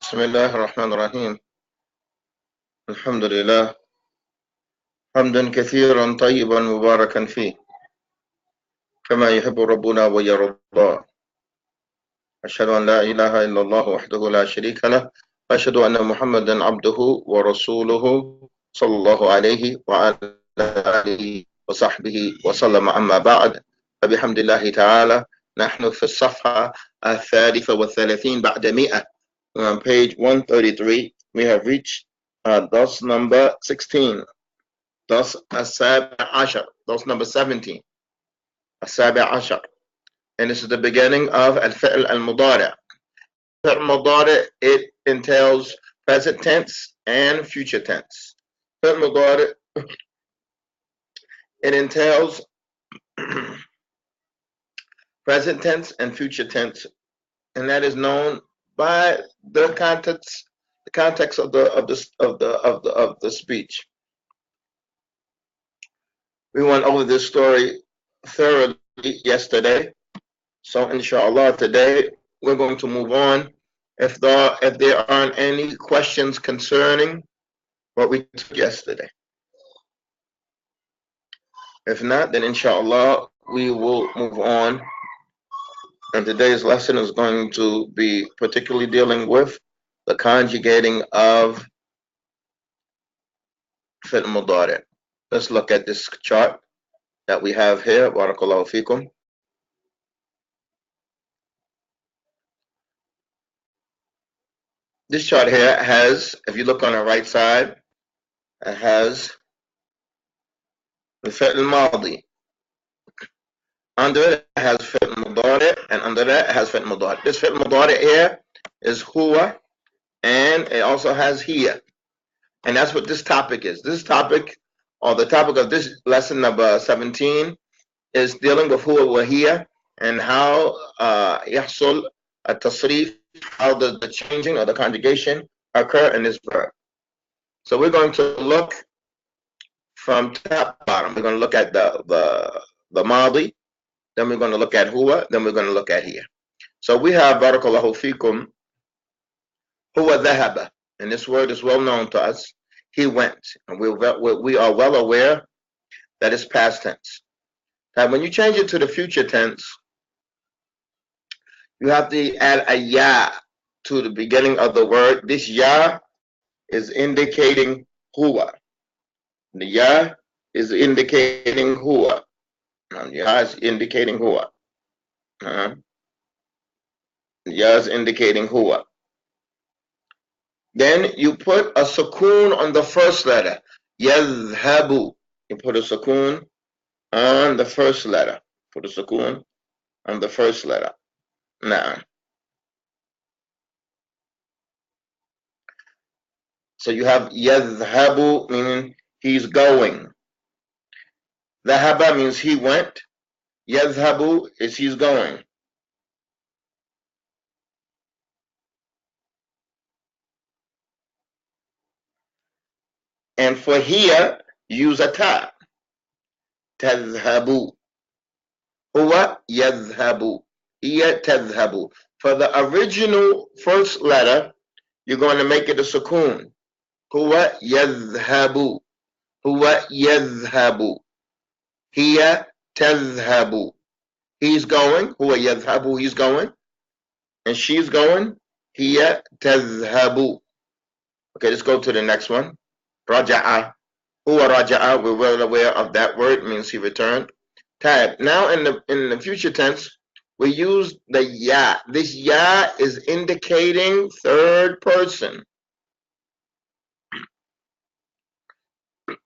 بسم الله الرحمن الرحيم. الحمد لله حمدا كثيرا طيبا مباركا فيه كما يحب ربنا ويرضى. أشهد أن لا إله إلا الله وحده لا شريك له، وأشهد أن محمدا عبده ورسوله صلى الله عليه وعلى آله وصحبه وسلم. أما بعد، فبحمد الله تعالى نحن في الصفحة 33 بعد 100. On page 133 we have reached dars number 16, dars السابع عشر, dars number 17, السابع عشر, and this is the beginning of al-fi'l al-mudari'. Fi'l al-mudari', it entails present tense and future tense. Fi'l al-mudari', it entails present tense and future tense, and that is known by the context of the speech. We went over this story thoroughly yesterday, so inshallah today we're going to move on. If there aren't any questions concerning what we took yesterday, if not, then inshallah we will move on. And today's lesson is going to be particularly dealing with the conjugating of fi'l mudari'. Let's look at this chart that we have here. Barakallahu fikum. This chart here has, if you look on the right side, it has the fi'l al-madi. Under it has fi'l mudari', and under that it has fi'l mudari'. This fi'l mudari' here is huwa, and it also has hiya. And that's what this topic is. This topic, or the topic of this lesson number 17, is dealing with huwa wa hiya, and how yahsul at-tasrif, how does the changing or the conjugation occur in this verb. So we're going to look from top to bottom. We're going to look at the madi, then we're going to look at huwa, then we're going to look at here. So we have barakallahu fikum, huwa dhahaba, and this word is well known to us. He went, and we are well aware that it's past tense. Now when you change it to the future tense, you have to add a ya to the beginning of the word. This ya is indicating huwa. The ya is indicating huwa. Ya is indicating huwa. Ya is indicating huwa. Then you put a sukoon on the first letter. Yadhhabu. You put a sukoon on the first letter. Put a sukoon on the first letter. Now, so you have yadhhabu, meaning he's going. Dhahaba means he went. Yadhhabu is he's going. And for here, use a ta. Tadhhabu. Huwa yadhhabu. Hiya tadhhabu. For the original first letter, you're going to make it a sukoon. Huwa yadhhabu. Huwa yadhhabu. Hiya tadhhabu. He's going. Huwa yadhhabu. He's going. And she's going. Hiya tadhhabu. Okay, let's go to the next one. Raja'a. Huwa raja'a. We're well aware of that word. It means he returned. Tab. Now in the future tense, we use the ya. This ya is indicating third person.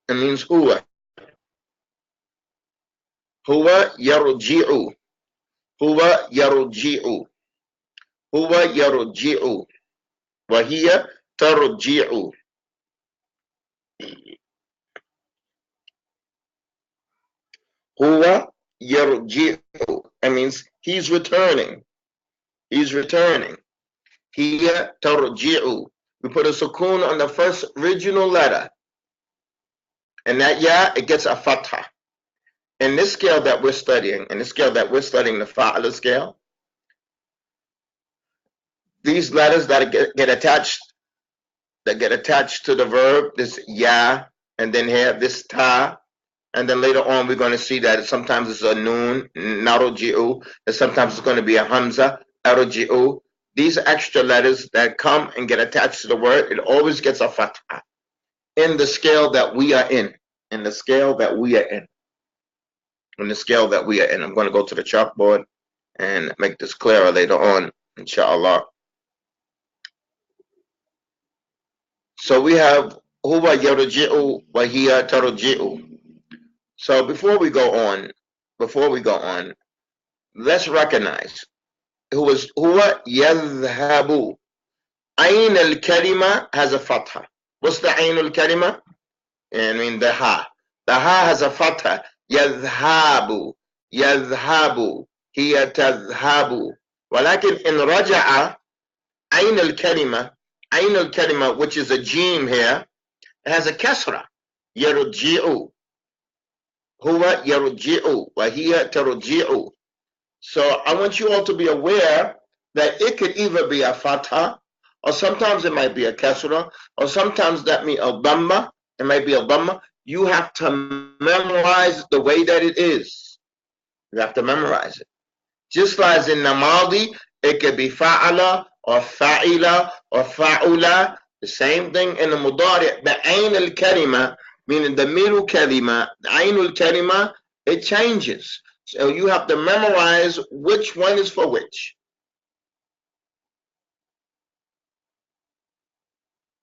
It means huwa. Huwa yarji'u. Huwa yarji'u. Huwa yarji'u. Wa hiya tarji'u. Huwa yarji'u. That means he's returning. He's returning. Hiya tarji'u. We put a sukoon on the first original letter. And that ya, it gets a fatha. In this scale that we're studying, the fa'ala scale, these letters that get attached to the verb, this ya, and then here this ta, and then later on we're going to see that sometimes it's a noon, naroji'u, and sometimes it's going to be a hamza, aroji'u. These extra letters that come and get attached to the word, it always gets a fatha in the scale that we are in. In the scale that we are in. In the scale that we are in. I'm going to go to the chalkboard and make this clearer later on, inshallah. So we have huwa yarji'u wa hiya tarji'u. So before we go on, let's recognize huwa yadhhabu. Ayn al-kalima has a fatha. What's the ayn al-kalima? I mean the ha. The ha has a fatha. Yadhhabu. Yadhhabu. Hiya tadhhabu. ولكن in raja'a, ayn al-kalima, which is a jim here, it has a kasra. Yarji'u. Huwa yarji'u wa hiya tarji'u. So I want you all to be aware that it could either be a fatha, or sometimes it might be a kasra, or sometimes that means a dhamma. It might be a dhamma. You have to memorize the way that it is. You have to memorize it. Just as in namadi, it could be fa'ala, or fa'ila, or fa'ula. The same thing in the mudari. The ayn al-kalima, meaning the middle kalima, the ayn al-kalima, it changes. So you have to memorize which one is for which.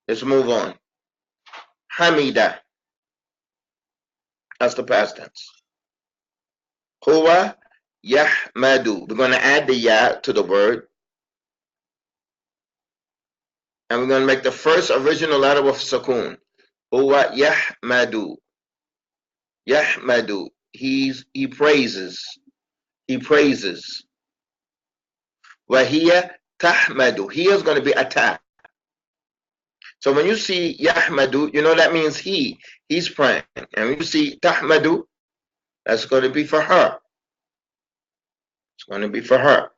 Let's move on. Hamida. That's the past tense. Huwa yahmadu. We're going to add the ya to the word. And we're going to make the first original letter with sukoon. Huwa yahmadu. Yahmadu. He praises. He praises. Wahiya tahmadu. He is going to be attacked. So when you see yahmadu, you know that means he's praying. And when you see tahmadu, that's going to be for her. It's going to be for her.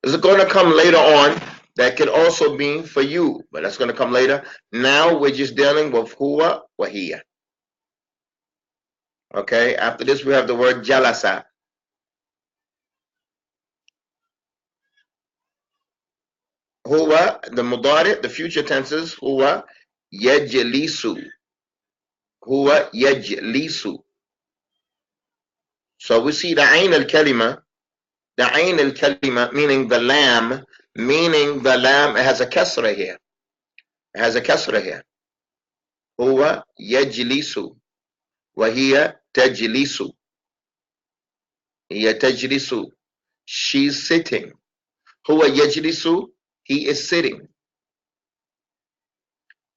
Is it going to come later on? That could also be for you, but that's going to come later. Now we're just dealing with huwa wahiya. Okay, after this we have the word jalasa. Huwa, the mudari, the future tenses, huwa yajlisu. Huwa yajlisu. So we see the ayn al-kalima, meaning the lam, it has a kasra here. It has a kasra here. Huwa yajlisu. Wahiya tajlisu. Hiya tajlisu. She's sitting. Huwa yajlisu. He is sitting.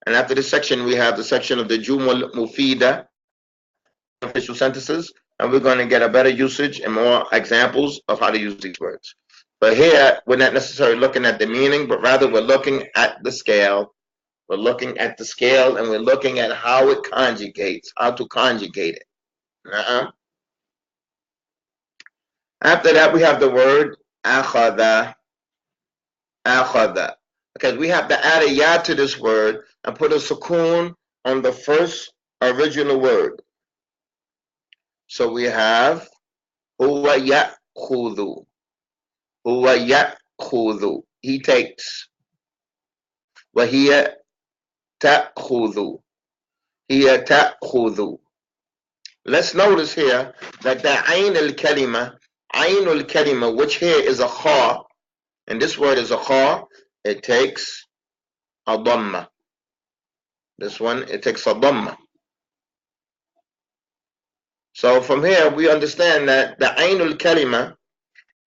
And after this section, we have the section of the Jumal Mufida, official sentences, and we're going to get a better usage and more examples of how to use these words. But here, we're not necessarily looking at the meaning, but rather we're looking at the scale. We're looking at the scale, and we're looking at how it conjugates, how to conjugate it. After that, we have the word akhadha. Akhadha. Because we have to add a ya to this word and put a sukoon on the first original word. So we have huwa ya'khudhu. Huwa ya'khudhu. He takes. Wa hiya ta'khudhu. Hiya ta'khudhu. Let's notice here that the ayn al-kalima, which here is a kha, and this word is a kha, it takes a dhamma. This one, it takes a dhamma. So from here, we understand that the ayn al-kalima,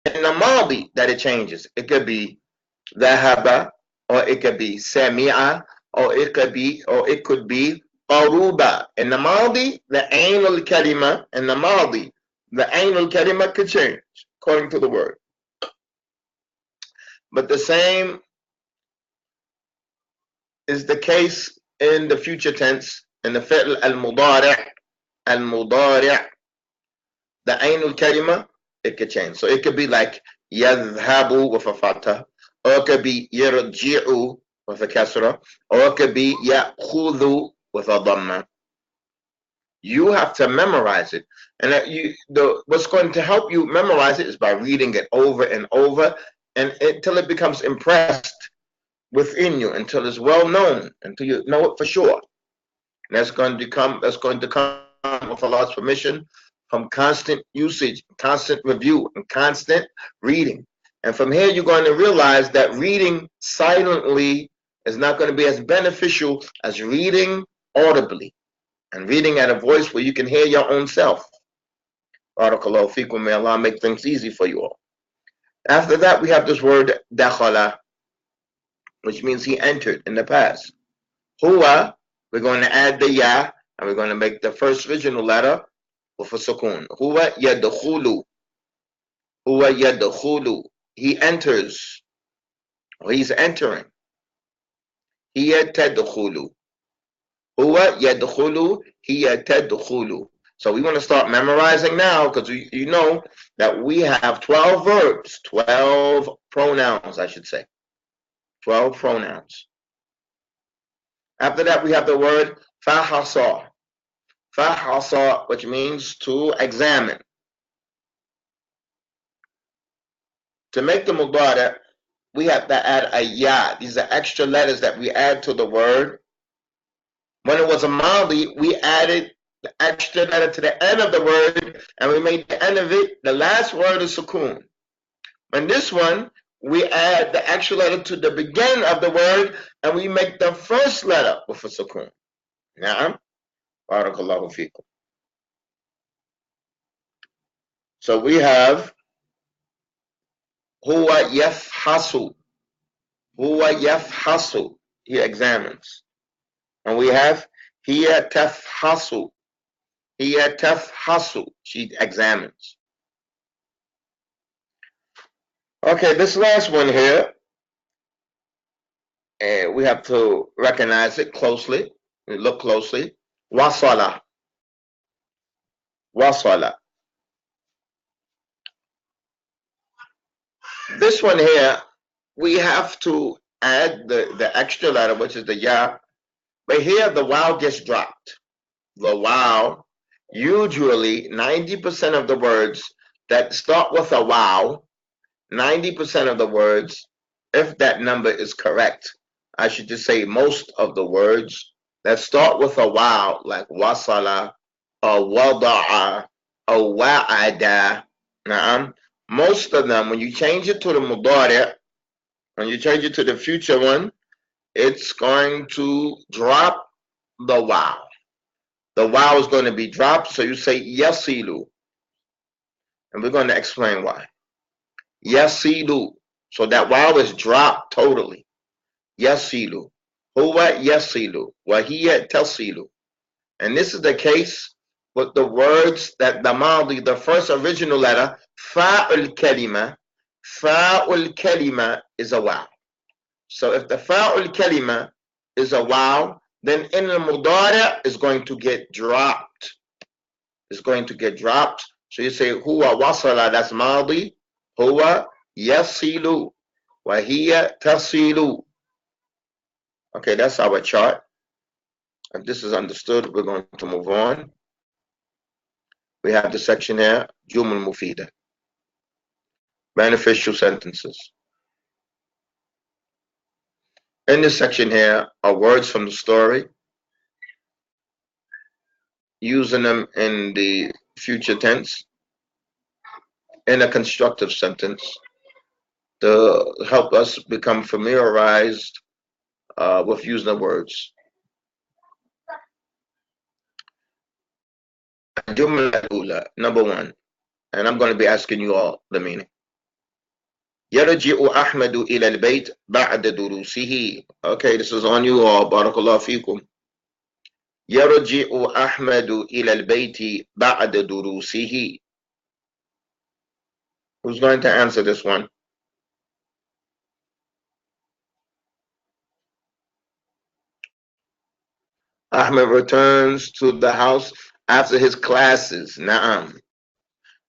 in the madi, that it changes. It could be dhahaba, or it could be sami'a, or it could be qaruba. In the madi, the ayn al-kalima, in the madi, the ayn al-kalima could change according to the word. But the same is the case in the future tense, in the fi'l al-mudari', the ayn al-kalima, it could change. So it could be like yadhhabu with a fatha, or it could be yarji'u with a kasra, or it could be ya'khudhu with a dhamma. You have to memorize it, and what's going to help you memorize it is by reading it over and over, and until it becomes impressed within you, until it's well known, until you know it for sure. And that's going to come with Allah's permission from constant usage, constant review, and constant reading. And from here, you're going to realize that reading silently is not going to be as beneficial as reading audibly and reading at a voice where you can hear your own self. Barakallahu feekum, may Allah make things easy for you all. After that, we have this word dakhala, which means he entered in the past. Huwa, we're going to add the ya, and we're going to make the first original letter with a sukoon. Huwa yadkhulu. Huwa yadkhulu. He enters, or he's entering. Hiya tadkhulu. Huwa yadkhulu. Hiya tadkhulu. So we want to start memorizing now, because you know that we have 12 verbs, 12 pronouns, I should say. 12 pronouns. After that, we have the word fahasa. Fahasa, which means to examine. To make the mudara, we have to add a ya. These are extra letters that we add to the word. When it was a madi, we added the extra letter to the end of the word, and we made the end of it, the last word is sukoon. When this one, we add the extra letter to the beginning of the word, and we make the first letter with a sukoon. Na'am. Barakallahu feekum. So we have huwa yafhasu. Huwa yafhasu. He examines. And we have hiya tafhasu. Hiya tafhasu. She examines. Okay, this last one here, we have to recognize it closely. We look closely. Wasala. Wasala. This one here, we have to add the extra letter, which is the ya. But here the waw gets dropped. The waw, usually 90% of the words that start with a waw, 90% of the words, if that number is correct, I should just say most of the words that start with a waw, like wasala, or wada'a, or wa'ada, most of them, when you change it to the mudari', when you change it to the future one, it's going to drop the waw. The waw is going to be dropped, so you say yasilu. And we're going to explain why. Yasilu. So that waw is dropped totally. Yasilu. Huwa yasilu. Wa hiya tasilu. And this is the case with the words that the madi, the first original letter, fa'ul kalima is a waw. So if the fa'ul kalima is a waw, then in the mudari' is going to get dropped. It's going to get dropped. So you say huwa wasala, that's madi. Huwa yasilu. Wa hiya tasilu. Okay, that's our chart. If this is understood, we're going to move on. We have the section here, Jumul Mufida. Beneficial sentences. In this section here are words from the story, using them in the future tense, in a constructive sentence, to help us become familiarized with using the words. Number one, and I'm going to be asking you all the meaning. يرجع أحمد إلى البيت بعد دروسه. Okay, this is on you all. بارك الله فيكم. يرجع أحمد إلى البيت بعد دروسه. Who's going to answer this one? Ahmed returns to the house after his classes. Naam.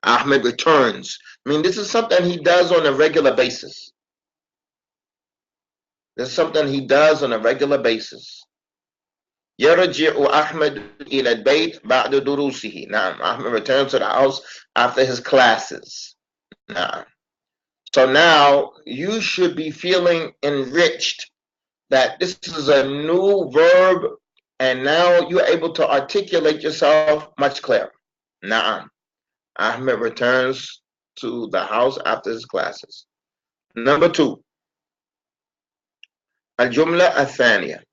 Ahmed returns. I mean, this is something he does on a regular basis. This is something he does on a regular basis. يرجع أحمد إلى البيت بعد دروسه. نعم. Ahmed returns to the house after his classes. نعم. So now you should be feeling enriched that this is a new verb, and now you're able to articulate yourself much clearer. Na'am. Ahmed returns to the house after his classes. Number 2. الجملة الثانية.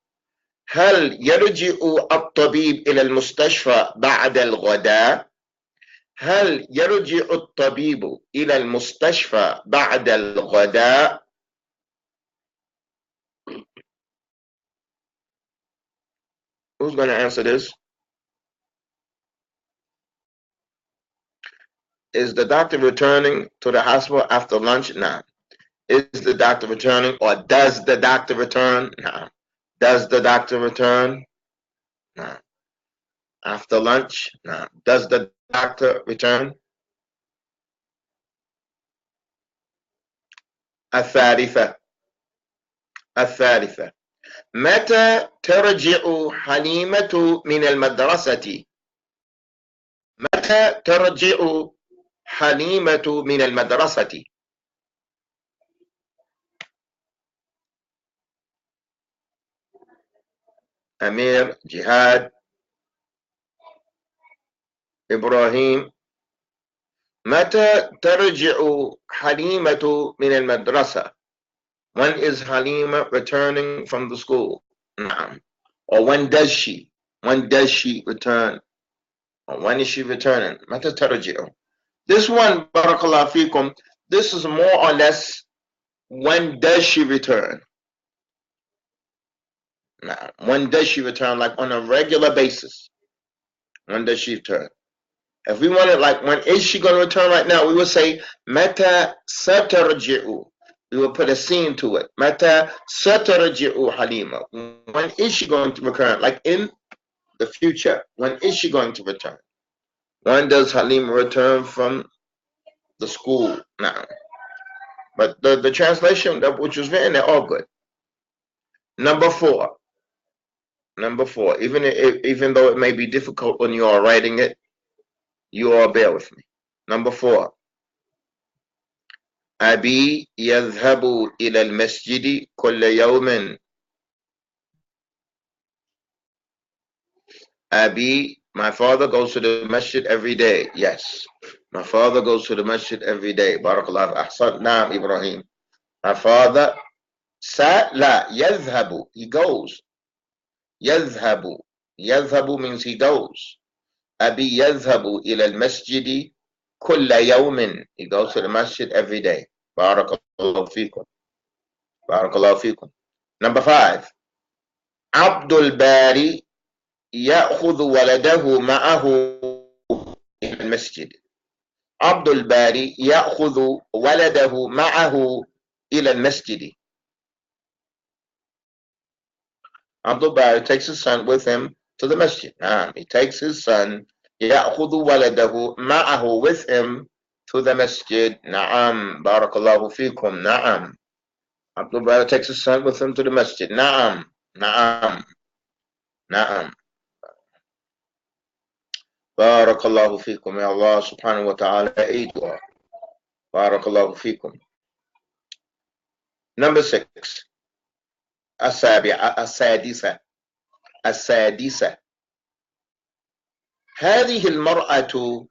هل يرجع الطبيب إلى المستشفى بعد الغداء؟ هل يرجع الطبيب إلى المستشفى بعد الغداء؟ Who's going to answer this? Is the doctor returning to the hospital after lunch? No. Is the doctor returning, or does the doctor return? No. Does the doctor return? No. After lunch? No. Does the doctor return? الثالثة. متى ترجع حليمة من المدرسة؟ متى ترجع حليمة من المدرسة؟ أمير، جهاد، إبراهيم. متى ترجع حليمة من المدرسة? When is Halima returning from the school? Or when does she? When does she return? Or when is she returning? متى ترجع? This one, barakallahu fikum, this is more or less when does she return? When does she return? Like on a regular basis. When does she return? If we wanted, like, when is she going to return right now, we would say mata satarji'u. We will put a scene to it. Mata satarji'u Halima. When is she going to return? Like in the future. When is she going to return? When does Halima return from the school? Now, but the translation that which was written, they're all good. Number 4. Even though it may be difficult when you are writing it, you all bear with me. Number 4. أبي يذهب إلى المسجد كل يوم. Abi, my father goes to the masjid every day. Yes, my father goes to the masjid every day. Barakallah. Ahsan. Naam, Ibrahim. My father, la yadhhabu. He goes. Yadhhabu. Yadhhabu means he goes. Abi yadhhabu ila al-masjidi kulla yawmin. He goes to the masjid every day. Barakallahu fikum. Barakallahu fikum. Number 5. Abdul Bari يأخذ ولده معه إلى المسجد. عبد الباري يأخذ ولده معه إلى المسجد. Abdul Bari takes his son with him to the masjid. He takes his son يأخذ ولده معه with him to the masjid. نعم. بارك الله فيكم. نعم. Abdul Bari takes his son with him to the masjid. نعم. نعم. نعم. بارك الله فيكم. يا الله سبحانه وتعالى أيدها. بارك الله فيكم. Number 6. السادسة. هذه المرأة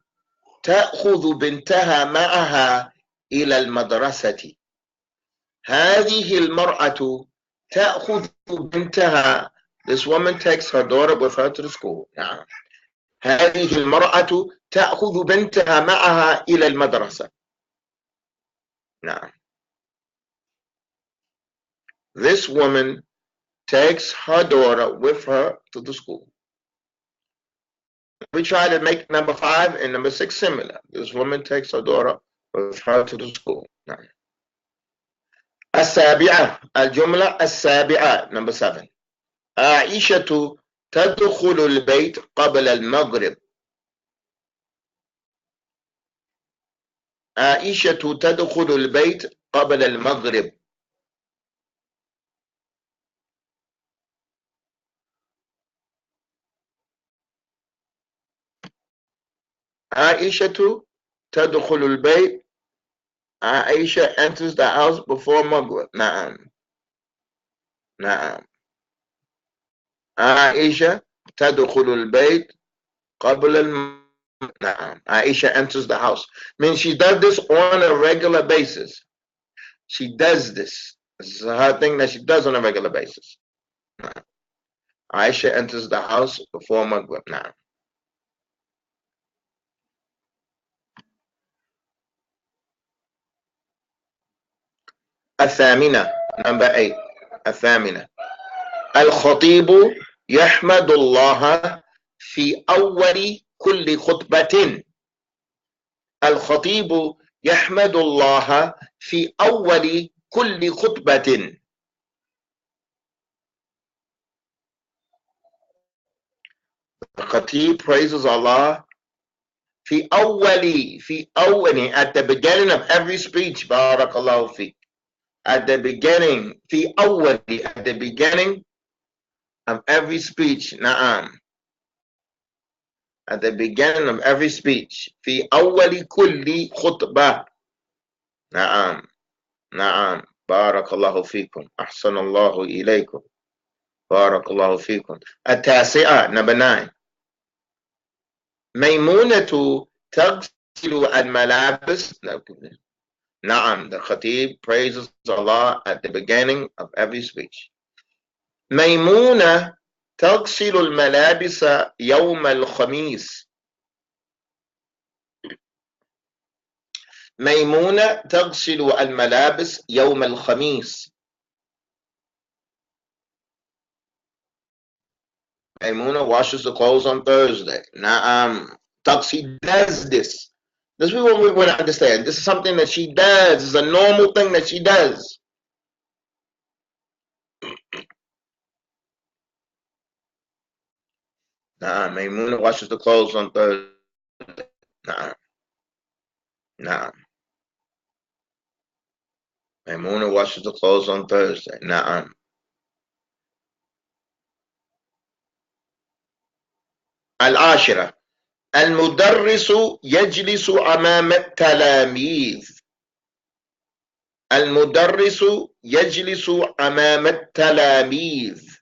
تأخذ بنتها معها إلى المدرسة. هذه المرأة تأخذ بنتها. This woman takes her daughter with her to the school. هذه المرأة تأخذ بنتها معها إلى المدرسة. This woman takes her daughter with her to the school. We try to make number 5 and number 6 similar. This woman takes her daughter with her to the school. السابعة. الجملة السابعة. Number 7. عائشة تدخل البيت قبل المغرب. عائشة تدخل البيت قبل المغرب. Aishatu tadkhulu al-bayt. Aisha enters the house before Maghrib. Na'am. Na'am. Aisha tadkhulu al-bayt qabla al-maghrib. Na'am. Aisha enters the house. Means she does this on a regular basis. She does this. This is her thing that she does on a regular basis. Na'am. Aisha enters the house before Maghrib. Na'am. الثامنة. Number 8. الثامنة. الخطيب يحمد الله في أول كل خطبة. الخطيب يحمد الله في أول كل خطبة. The Khatib praises Allah في أول at the beginning of every speech. Barakallahu fi. At the beginning في أول at the beginning of every speech. Na'am. At the beginning of every speech. في أول كل خطبة. نعم. نعم. بارك الله فيكم. أحسن الله إليكم. بارك الله فيكم. التاسعة. Number 9. ميمونة تغسل الملابس. نعم. The Khatib praises Allah at the beginning of every speech. ميمونة تغسل الملابس يوم الخميس. ميمونة تغسل الملابس يوم الخميس. Maimuna washes the clothes on Thursday. Now, she does this. This is what we want to understand. This is something that she does. It's a normal thing that she does. Maimuna washes the clothes on Thursday. Maimuna washes the clothes on Thursday. العاشرة. المدرس يجلس أمام التلاميذ. المدرس يجلس أمام التلاميذ.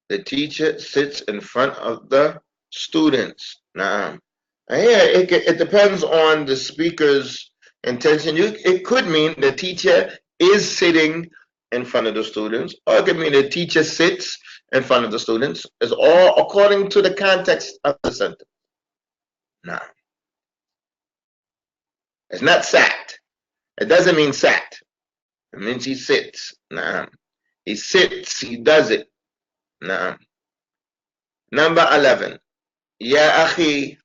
The teacher sits in front of the students. Naam. Yeah, it depends on the speaker's intention. It could mean the teacher is sitting in front of the students, or it could mean the teacher sits in front of the students. It's all according to the context of the sentence. No. It's not sat. It doesn't mean sat. It means he sits. No. He sits, he does it. No. Number 11. يا أخي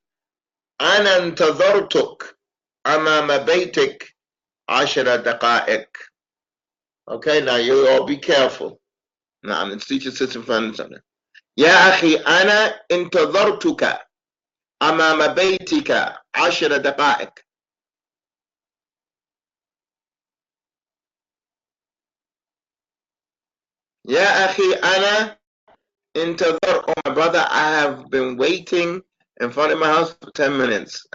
أنا انتظرتك أمام بيتك 10 دقائق. Okay, now you all be careful. Now, the teacher sits in front of something. يا أخي أنا انتظرتك أمام بيتك 10 دقائق. يا أخي أنا انتظر. Oh, my brother, I have been waiting in front of my house for 10 minutes.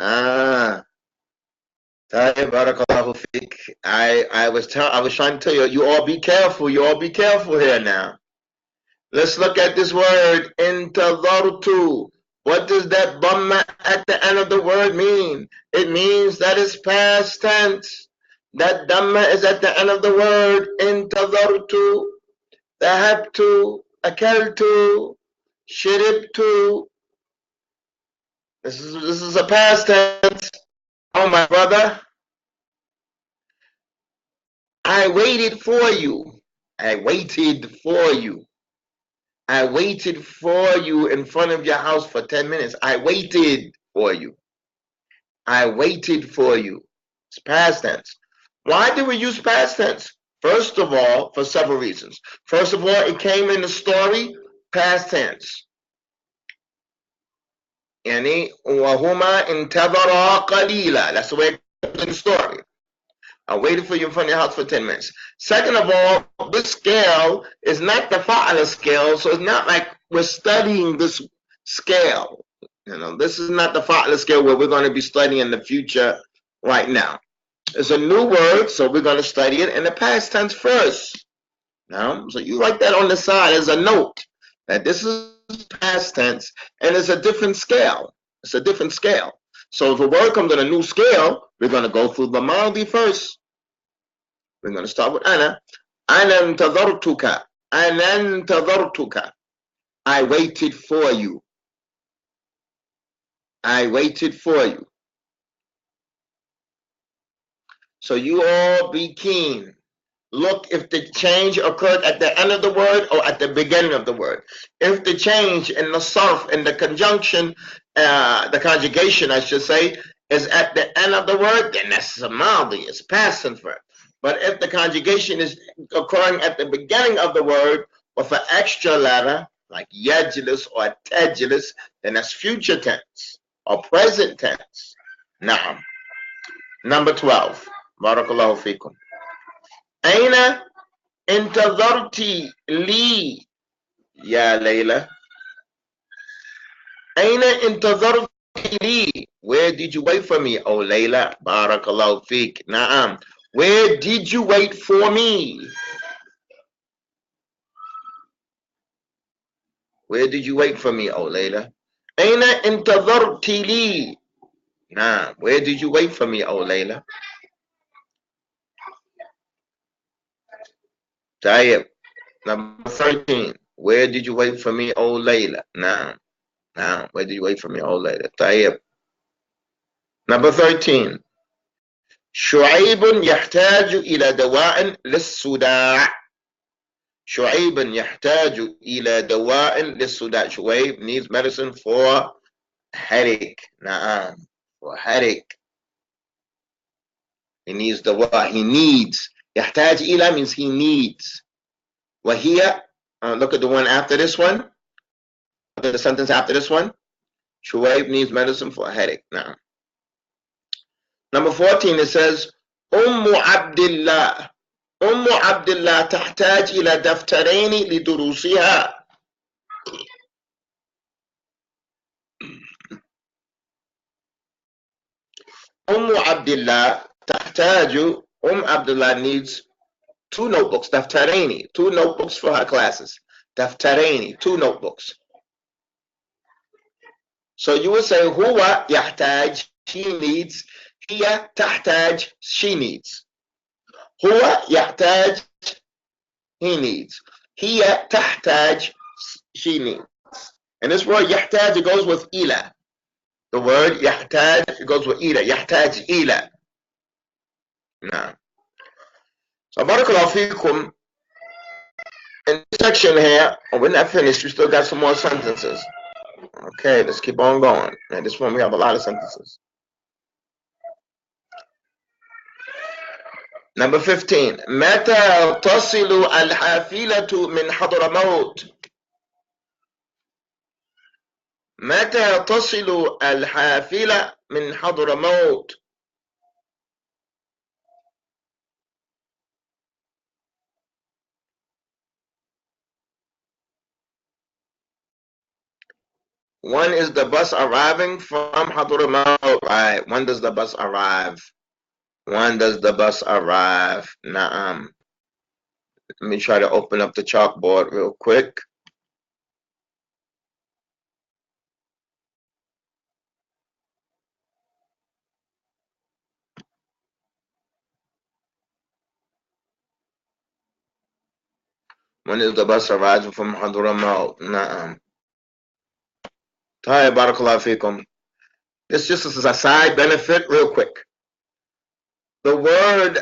Barakallahu fik. I was trying to tell you, you all be careful. You all be careful here now. Let's look at this word, intadhartu. What does that dhamma at the end of the word mean? It means that it's past tense. That dhamma is at the end of the word, intadhartu, dhahabtu, akaltu, shiribtu. This is a past tense. Oh, my brother, I waited for you. I waited for you. I waited for you in front of your house for 10 minutes. I waited for you. I waited for you. It's past tense. Why do we use past tense? First of all, for several reasons. First of all, it came in the story, past tense. يعني وهما انتظرا قليلا. That's the way it comes in the story. I waited for you in front of your house for 10 minutes. Second of all, this scale is not the fa'ala scale, so it's not like we're studying this scale. This is not the fa'ala scale where we're going to be studying the future right now. It's a new word, so we're going to study it in the past tense first. So you write that on the side as a note that this is past tense and it's a different scale. It's a different scale. So if a word comes on a new scale, we're going to go through the maldi first. We're going to start with ana. Ana intadhartuka. Ana intadhartuka. I waited for you. I waited for you. So you all be keen. Look if the change occurred at the end of the word or at the beginning of the word. If the change in the sarf, in the conjunction, the conjugation, I should say, is at the end of the word, then that's a maldi, it's past tense verb. But if the conjugation is occurring at the beginning of the word with an extra letter, like yajlis or tajlis, then that's future tense or present tense. Now, number 12. Barakallahu fikum. Aina intadharti li ya Layla. Aina intadharti li. Where did you wait for me, oh Layla? Barakallahu fik. Naam. Where did you wait for me? Where did you wait for me, oh Layla? Aina intadharti li. Naam. Where did you wait for me, oh Layla? Tayyib. Number 13. Where did you wait for me, oh Layla? Naam. Naam. Where did you wait for me, oh Layla? Tayyib. Number 13. شعيب يحتاج إلى دواء للصداع. شعيب يحتاج إلى دواء للصداع. Shuaib needs medicine for headache. Naam. For headache. He needs dawa. He needs. يحتاج إلى means he needs. وهي, look at the one after this one. Look at the sentence after this one. Shuaib needs medicine for a headache. Now, number 14, it says, عبد الله. عبد الله تحتاج إلى دفترين لدروسها. عبد الله تحتاج. Abdullah needs 2 notebooks, daftareni, 2 notebooks for her classes. Daftareni, 2 notebooks. So you would say, huwa yahtaj, he needs. Hiya tahtaj, she needs. Huwa yahtaj, he needs. Hiya tahtaj, she needs. And this word yahtaj, it goes with ila. The word yahtaj, it goes with ila. Yahtaj ila. Now, so barakallahu fikum. In this section here, we're not finished. We still got some more sentences. Okay, let's keep on going. And this one we have a lot of sentences. Number 15. متى تصل الحافلة من حضرموت. متى تصل الحافلة من حضرموت. When is the bus arriving from Hadramaut? Right. When does the bus arrive? When does the bus arrive? Naam. Let me try to open up the chalkboard real quick. When is the bus arriving from Hadramaut? Naam. Hi, barakallahu fikum. This just is a side benefit real quick. The word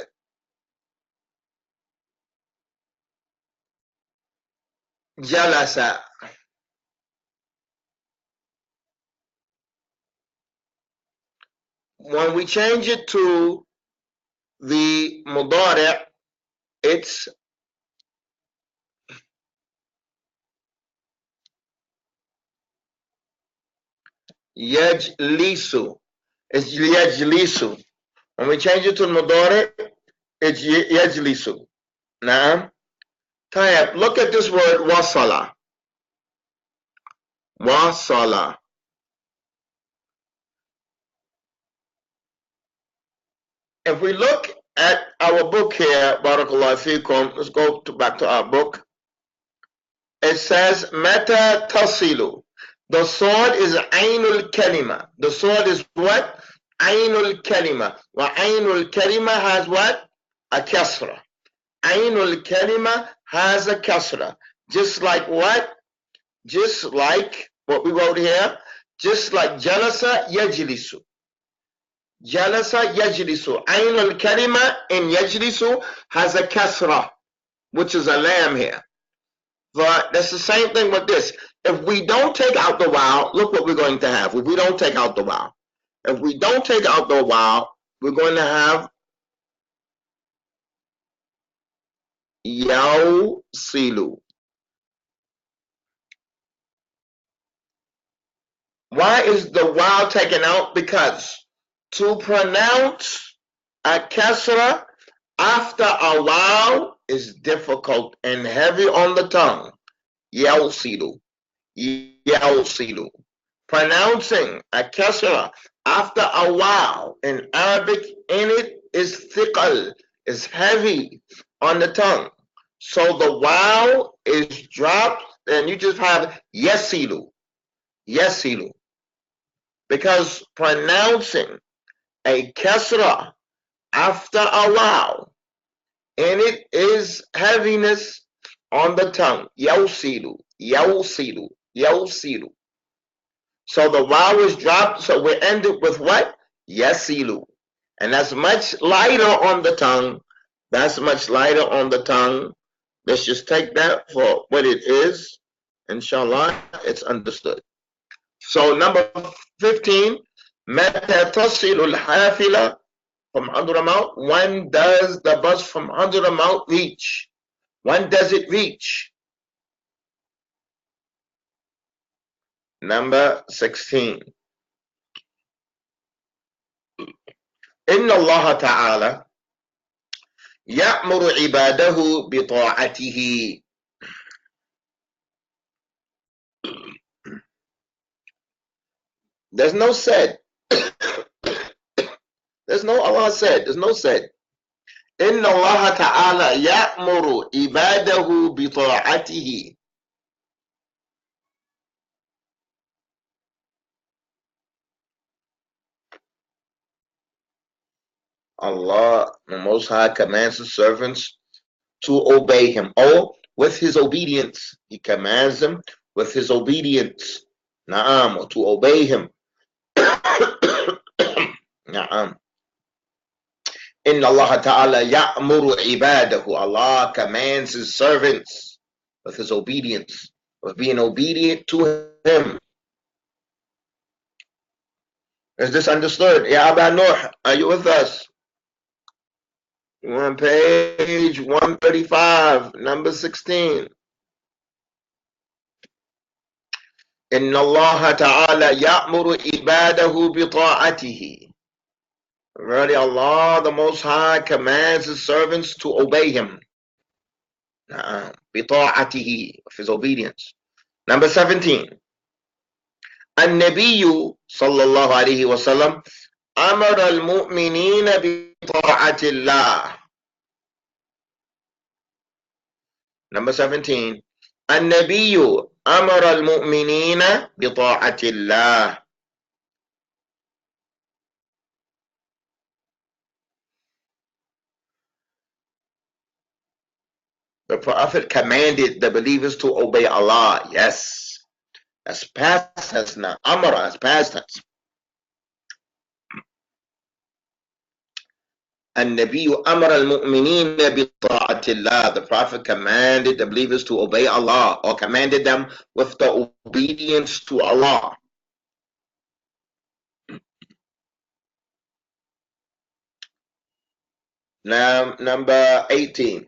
jalasa, when we change it to the mudari', it's yajlisu. It's yajlisu. When we change it to mudari', It's yajlisu. Naam. Tayyib. Look at this word wasala. Wasala. If we look at our book here, Barakallahu Fikum, let's go back to our book. It says, Meta tasilu. The sword is Ainul Kalima. The sword is what? Ainul Kalima. Well, Ainul Kalima has what? A kasra. Ainul Kalima has a kasra. Just like what? Just like what we wrote here. Just like Jalasa Yajlisu. Jalasa Yajlisu. Ainul Kalima in Yajlisu has a kasra, which is a lamb here. But that's the same thing with this. If we don't take out the wow, look what we're going to have. If we don't take out the wow. If we don't take out the wow, we're going to have yaw silu. Why is the wow taken out? Because to pronounce a kasra after a wow is difficult and heavy on the tongue. Yaw silu. Yaw silu. Pronouncing a kasra after a wow in Arabic in it is thiqal, is heavy on the tongue. So the wow is dropped and you just have yasilu, yasilu. Because pronouncing a kasra after a wow in it is heaviness on the tongue. Yasilu, yasilu, yasilu. So the wow is dropped, so we end it with what? Yasilu. And that's much lighter on the tongue. That's much lighter on the tongue. Let's just take that for what it is. Inshallah, it's understood. So number 15, متى تصل الحافلة from Hadramaut? When does the bus from Hadramaut reach? When does it reach? Number 16. إن الله تعالى يأمر عباده بطاعته. There's no said. There's no Allah said. There's no said. إن الله تعالى يأمر عباده بطاعته. Allah, the Most High, commands His servants to obey Him. Oh, with His obedience. He commands them with His obedience. Naam, to obey Him. Naam. Inna Allah Ta'ala ya'muru ibadahu. Allah commands His servants with His obedience, with being obedient to Him. Is this understood? Ya Aba Nuh, are you with us? We're on page 135, number 16. Inna Allah Ta'ala ya'muru ibadahu bita'atihi. Really, Allah, the Most High, commands His servants to obey Him. Bita'atihi, of His obedience. Number 17. An-Nabiyyu sallallahu alayhi wa sallam amara al-mu'minina bita'atillah. Number 17. An-Nabiyyu amara al-mu'minina bita'atillah. The Prophet commanded the believers to obey Allah. Yes. That's past tense now. Amara is past tense. النبي أمر المؤمنين بطاعة الله. The Prophet commanded the believers to obey Allah, or commanded them with the obedience to Allah. Now, number 18.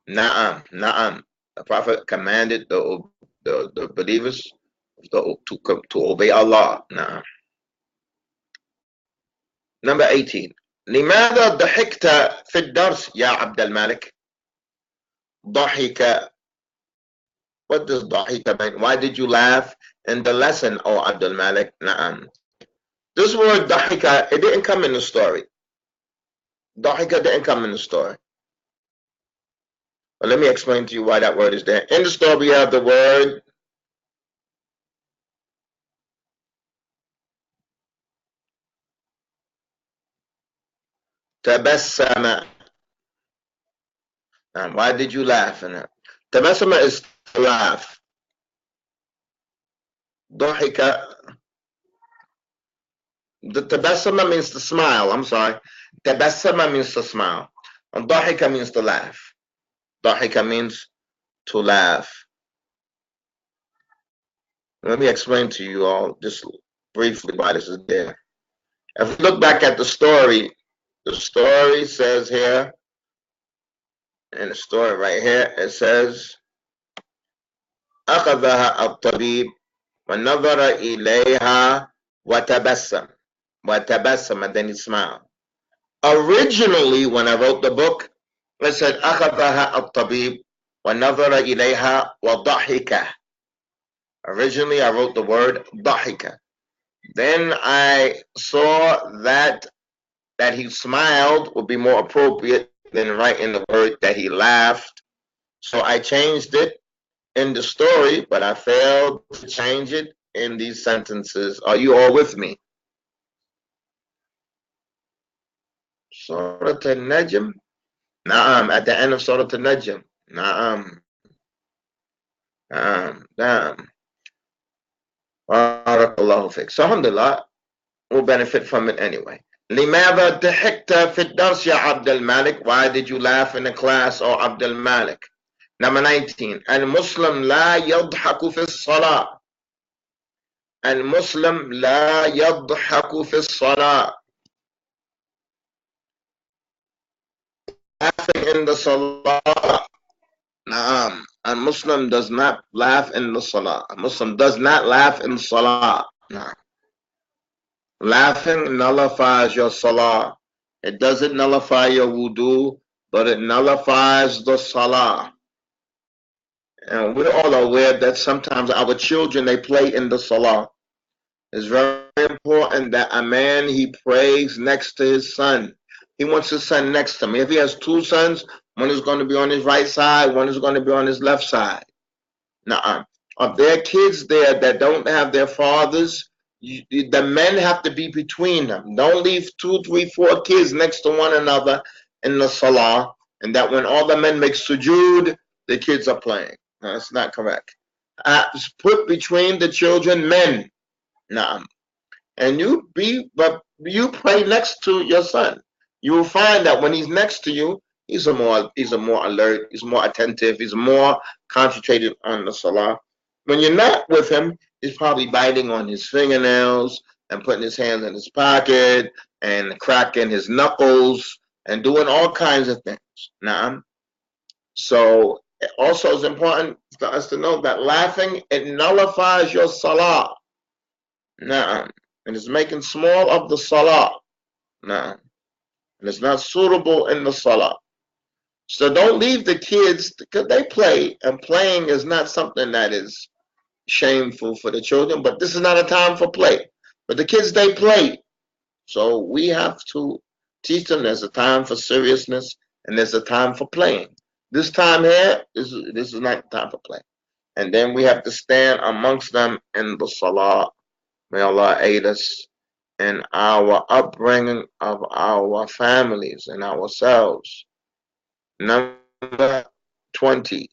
Na'am. The Prophet commanded the believers to obey Allah. Nah. Number 18. لماذا ضحكت في الدرس يا عبد الملك؟ ضحك. What does ضحك mean? Why did you laugh in the lesson, oh Abdul Malik? Na'am. This word ضحك, it didn't come in the story. ضحك didn't come in the story. But let me explain to you why that word is there. In the story, we have the word tabassama. Now, why did you laugh in it? Tabassama is to laugh. ضحك, the tabassama means to smile. I'm sorry. Tabassama means to smile. And ضحك means to laugh. ضحك means to laugh. Let me explain to you all just briefly why this is there. If we look back at the story says here, in the story right here, it says, أخذها الطبيب ونظر إليها وتبسم. وتبسم, and then he smiled. Originally, when I wrote the book, it said أخذها الطبيب ونظر إليها وضحك. Originally, I wrote the word ضحك. Then I saw that he smiled would be more appropriate than writing the word that he laughed. So I changed it in the story, but I failed to change it in these sentences. Are you all with me? Surah Al-Najm? Naam, at the end of Surah Al-Najm. Naam. Naam. Barakallahu fiqh. So alhamdulillah, we'll benefit from it anyway. لماذا ضحكت في الدرس يا عبد الملك? Why did you laugh in the class, or Abdul Malik? Number 19. المسلم لا يضحك في الصلاة. المسلم لا يضحك في الصلاة. Laughing in the salah. Naam. A Muslim does not laugh in the salah. A Muslim does not laugh in salah. Naam. Laughing nullifies your salah. It doesn't nullify your wudu, but it nullifies the salah. And we're all aware that sometimes our children, they play in the salah. It's very important that a man, he prays next to his son. He wants his son next to him. If he has two sons, one is going to be on his right side, one is going to be on his left side. Now, if there are kids there that don't have their fathers, the men have to be between them. Don't leave 2, 3, 4 kids next to one another in the salah, and that when all the men make sujood, the kids are playing. No, that's not correct. Put between the children men. Nah. And you pray next to your son. You will find that when he's next to you, he's a more alert, he's more attentive, he's more concentrated on the salah. When you're not with him, he's probably biting on his fingernails and putting his hands in his pocket and cracking his knuckles and doing all kinds of things. Now, so it also is important for us to know that laughing, it nullifies your salah. Now, and it's making small of the salah. Now, and it's not suitable in the salah. So don't leave the kids, because they play, and playing is not something that is shameful for the children, but this is not a time for play. But the kids, they play. So we have to teach them there's a time for seriousness and there's a time for playing. This time here, this is not time for play. And then we have to stand amongst them in the salah. May Allah aid us in our upbringing of our families and ourselves. Number 20.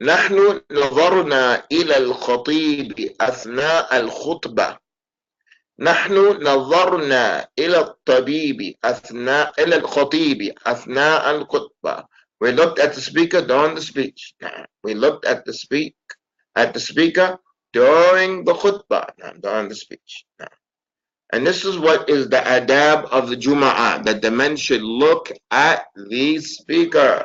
نحن نظرنا إلى الخطيب أثناء الخطبة. نحن نظرنا إلى الطبيب إلى الخطيب أثناء الخطبة. We looked at the speaker during the speech. We looked at the speaker during the khutbah, during the speech. And this is what is the adab of the Jum'ah, that the men should look at the speaker.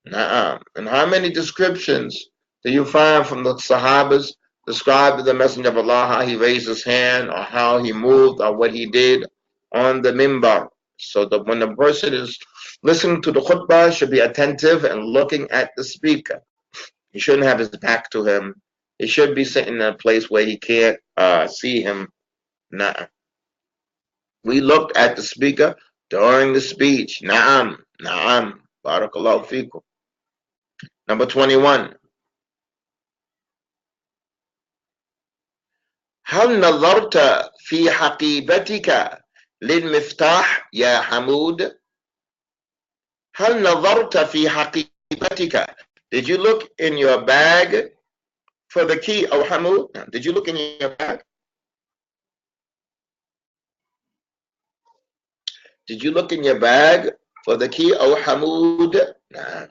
Na'am. And how many descriptions do you find from the Sahabas describing the Messenger of Allah, how he raised his hand, or how he moved, or what he did on the mimbar? So that when the person is listening to the khutbah, should be attentive and looking at the speaker. He shouldn't have his back to him. He should be sitting in a place where he can't see him. Na'am. We looked at the speaker during the speech. Na'am. Na'am. Barakallahu fikum. Number 21. هل نظرت في حقيبتك للمفتاح يا حمود؟ هل نظرت في حقيبتك? Did you look in your bag for the key, oh Hamoud? Did you look in your bag? Did you look in your bag for the key, oh Hamoud? نعم.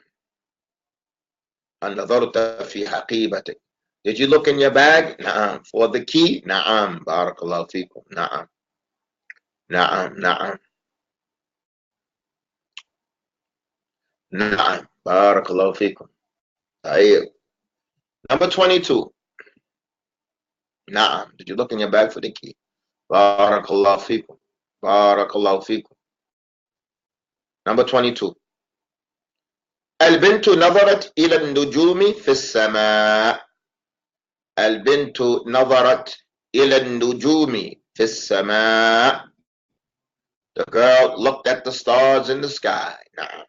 هل نظرت في حقيبتك? Did you look in your bag? نعم. For the key? نعم. بارك الله فيكم. نعم. نعم. نعم. نعم. بارك الله فيكم. طيب. Number 22. نعم. Did you look in your bag for the key? بارك الله فيكم. بارك الله فيكم. Number 22. البنت نظرت إلى النجوم في السماء. البنت نظرت إلى النجوم في السماء. The girl looked at the stars in the sky. نعم.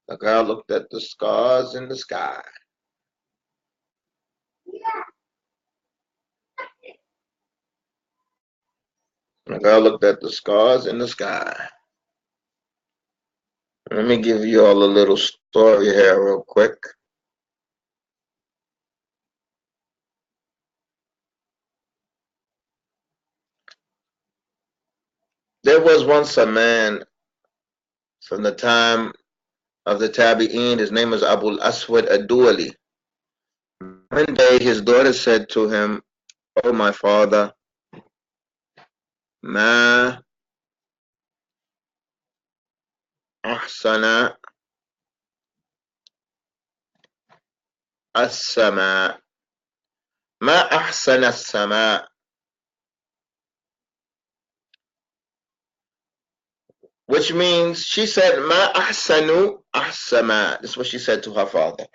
The girl looked at the stars in the sky. The girl looked at the stars in the sky. Let me give you all a little story here real quick. There was once a man from the time of the Tabi'een. His name was Abu Aswad Ad-Duwali. One day his daughter said to him, "Oh my father, ma ahsana as-sama, ma ahsana as-sama." Which means, she said, "Ma ahsanu as-sama." This is what she said to her father.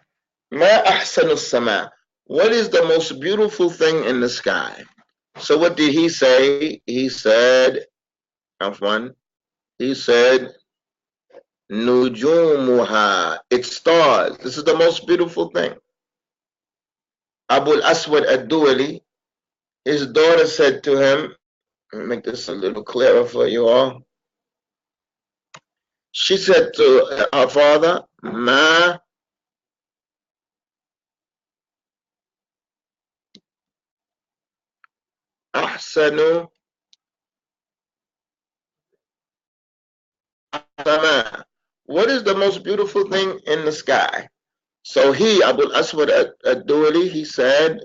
"Ma ahsanu as-sama." What is the most beautiful thing in the sky? So what did he say? He said, Afwan, he said, "Nujumuha." It's stars. This is the most beautiful thing. Abu Aswad Ad-Duwali, his daughter said to him, let me make this a little clearer for you all. She said to her father, "Ma ahsanu as-sama." What is the most beautiful thing in the sky? So he, Abu Aswad Ad-Duwali, he said,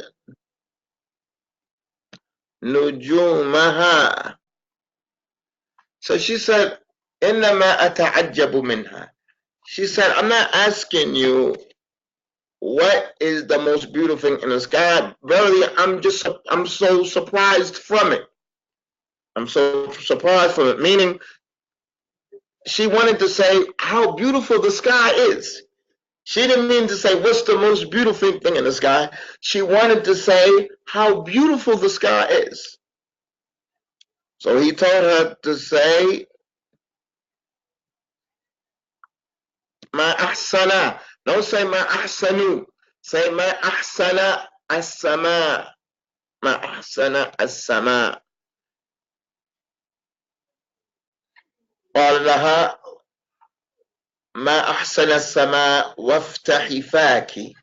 "Nujumaha." So she said, "Innama ata'ajjabu minha." She said, "I'm not asking you what is the most beautiful thing in the sky. Verily, I'm so surprised from it. I'm so surprised from it." Meaning, she wanted to say how beautiful the sky is. She didn't mean to say what's the most beautiful thing in the sky. She wanted to say how beautiful the sky is. So he told her to say, "Ma ahsana." Don't say "ma ahsanu." Say "ma ahsana as-sama." "Ma ahsana as-sama." قال لها "ما أحسن السماء وافتحي فاكِ."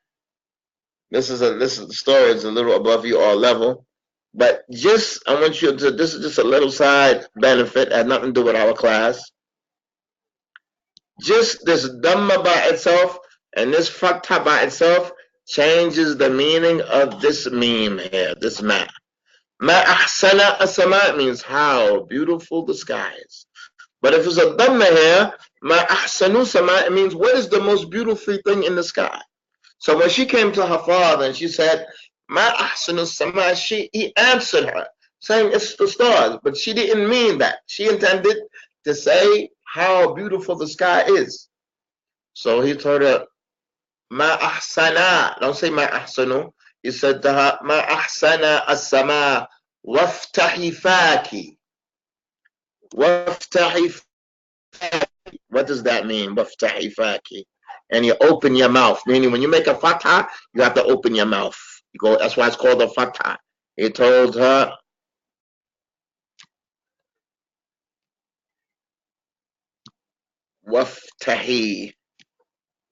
This is the story is a little above you all level, but just I want you to, this is just a little side benefit, had nothing to do with our class. Just this dhamma by itself and this fatha by itself changes the meaning of this meme here, this ma. Ma ahsana as-sama means how beautiful the sky is. But if it's a dhamma here, Ma ahsanu sama, it means what is the most beautiful thing in the sky? So when she came to her father and she said, Ma ahsanu sama, he answered her, saying it's the stars. But she didn't mean that. She intended to say how beautiful the sky is. So he told her, Ma ahsana. Don't say ma ahsanu. He said to her, Ma ahsana as-sama waftahi faki. Waftahi faki. What does that mean? Waftahi faki. And you open your mouth. Meaning when you make a fatha, you have to open your mouth. You go. That's why it's called a fatha. He told her, Waftahi.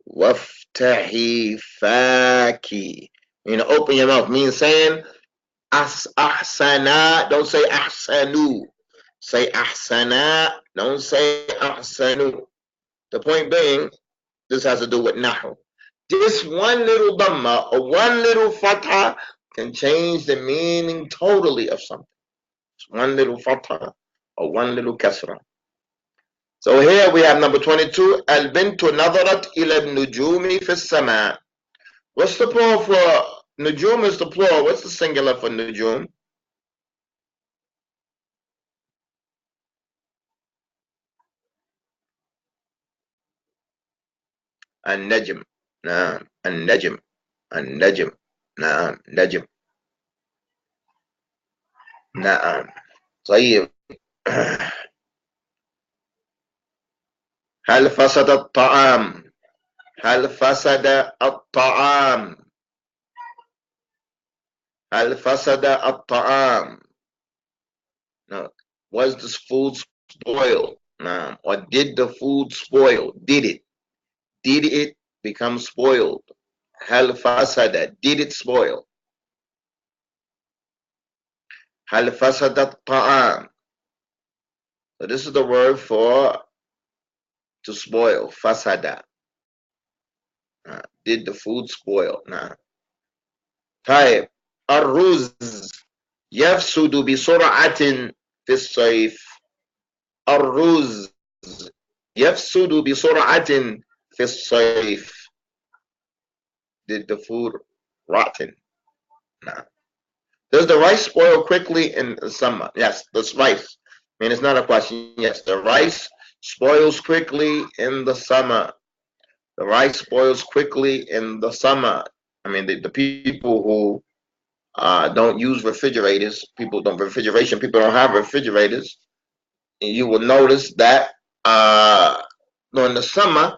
Waftahi faki. You know, open your mouth. Means saying ahsana. Don't say ahsanu. Say ahsana. Don't say ahsanu. The point being, this has to do with nahu. This one little dhamma or one little fatha can change the meaning totally of something. It's one little fatha or one little kasra. So here we have number 22. Al-bintu nadarat ila nujumi fi sama. What's the plural for nujum? Is the plural. What's the singular for nujum? An-najm. Naam. An-najm. An-najm. Naam. Najm. Naam. طيب. هل فسد الطعام؟ هل فسد الطعام؟ هل فسد الطعام؟ No. Was this food spoiled? No. Or did the food spoil? Did it? Did it become spoiled? هل فسد? Did it spoil? هل فسد الطعام? So this is the word for to spoil. Fasada. Did the food spoil? Nah. طيب. الرز يفسد بسرعة في الصيف. الرز يفسد بسرعة في الصيف. Did the food rotten? Nah. Does the rice spoil quickly in the summer? Yes, the rice. I mean, it's not a question. Yes, the rice spoils quickly in the summer. The rice spoils quickly in the summer. I mean, the people who don't use refrigerators, people don't have refrigerators. And you will notice that during the summer,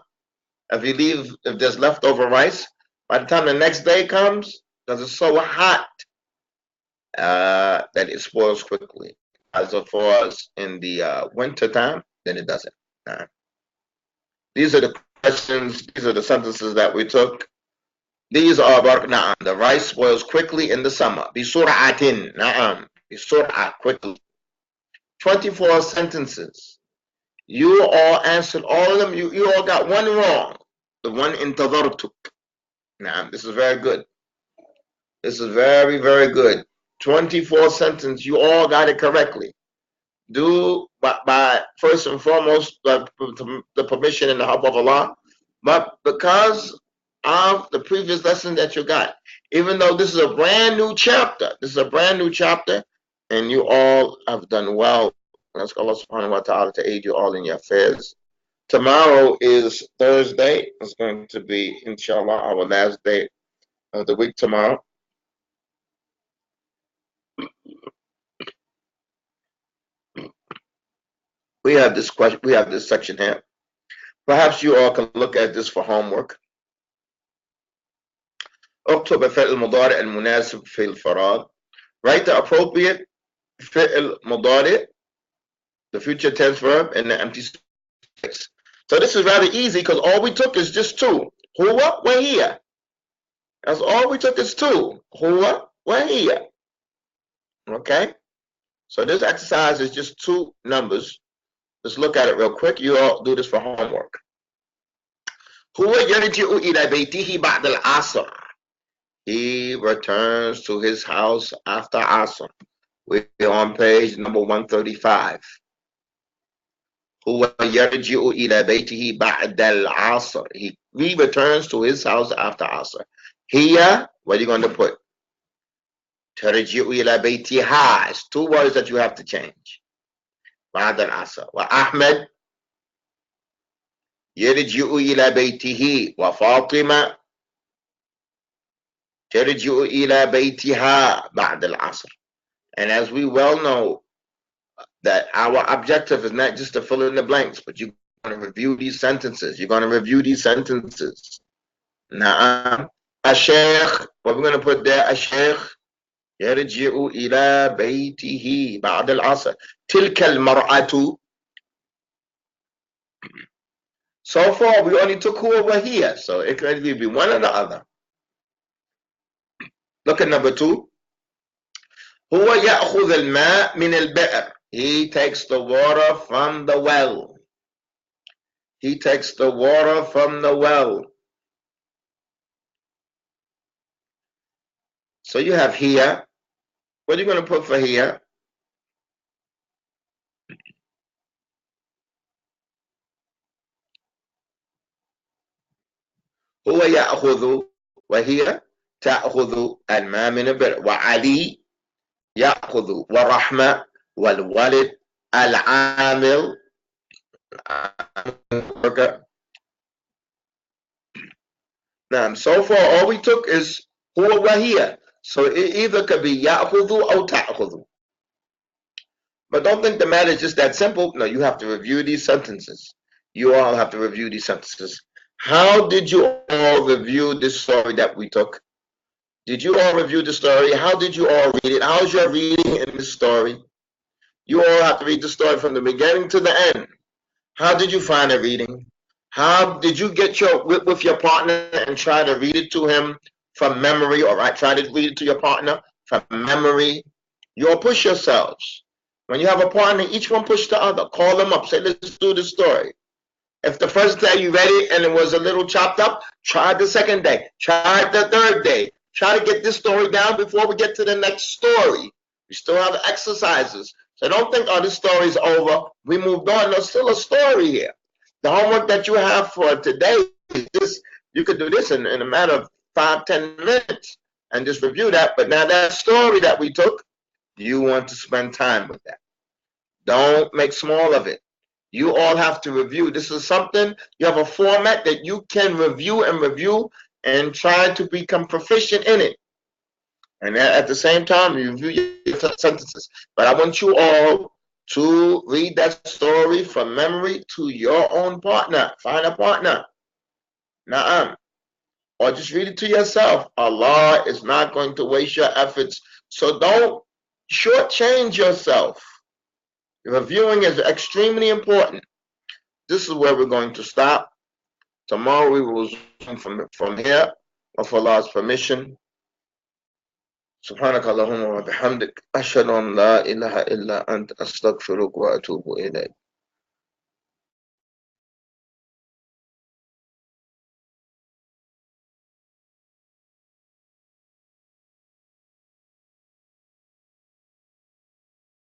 if there's leftover rice, by the time the next day comes, because it's so hot, that it spoils quickly. As far as in the winter time, then it doesn't. These are the questions, these are the sentences that we took. These are about na'am. The rice spoils quickly in the summer. Bisur'atin. Na'am. Bisur'a, quickly. 24 sentences. You all answered all of them. You all got one wrong. The one in tadartuk. Na'am. This is very good. This is very, very good. 24 sentences. You all got it correctly. Do by first and foremost the permission and the help of Allah. But because of the previous lesson that you got, even though this is a brand new chapter, and you all have done well. Let's Allah subhanahu wa ta'ala to aid you all in your affairs. Tomorrow is Thursday. It's going to be, inshallah, our last day of the week tomorrow. We have this question, we have this section here. Perhaps you all can look at this for homework. اكتب فعل المضارع المناسب في الفراغ. Write the appropriate فعل مضارع, the future tense verb, in the empty space. So this is rather easy because all we took is just two. هو وهي. That's all we took is two. هو وهي. Okay? So this exercise is just two numbers. Let's look at it real quick. You all do this for homework. هو يرجع إلى بيته بعد العصر. He returns to his house after Asr. We're on page number 135. هو يرجع إلى بيته بعد العصر. He returns to his house after Asr. Here, what are you going to put? ترجع إلى بيتها. It's two words that you have to change. بعد العصر. وأحمد يرجع إلى بيته. وفاطمة ترجع إلى بيتها بعد العصر. And as we well know, that our objective is not just to fill in the blanks, but you're going to review these sentences. You're going to review these sentences. Now, الشيخ, what we're going to put there, الشيخ يرجع إلى بيته بعد العصر. تلك المرأة. So far, we only took who over here, so it could either be one or the other. Look at number 2. هو يأخذ الماء من البئر. He takes the water from the well. He takes the water from the well. So you have here. What are you going to put for here? هو يأخذ وهي تأخذ الماء من البئر. وعلي يأخذ ورحمة والولد العامل. Now, so far all we took is هو وهي. So it either could be يأخذ or تأخذ. But don't think the matter is just that simple. No, you have to review these sentences. You all have to review these sentences. How did you all review this story that we took? Did you all review the story? How did you all read it? How's your reading in this story? You all have to read the story from the beginning to the end. How did you find the reading? How did you get with your partner and try to read it to him from memory? All right, try to read it to your partner from memory. You all push yourselves. When you have a partner, each one push the other. Call them up. Say, let's do the story. If the first day you read it and it was a little chopped up, try the second day. Try the third day. Try to get this story down before we get to the next story. We still have exercises. So don't think, oh, this story's over. We moved on. There's still a story here. The homework that you have for today is this. You could do this in a matter of 5-10 minutes and just review that. But now that story that we took, you want to spend time with that. Don't make small of it. You all have to review. This is something, you have a format that you can review and try to become proficient in it. And at the same time, you review your sentences. But I want you all to read that story from memory to your own partner. Find a partner. Na'am. Or just read it to yourself. Allah is not going to waste your efforts. So don't shortchange yourself. Reviewing is extremely important. This is where we're going to stop. Tomorrow we will resume from here, with Allah's permission. سبحانك اللهم وبحمدك أشهد أن لا إله إلا أنت أستغفرك وأتوب إليك.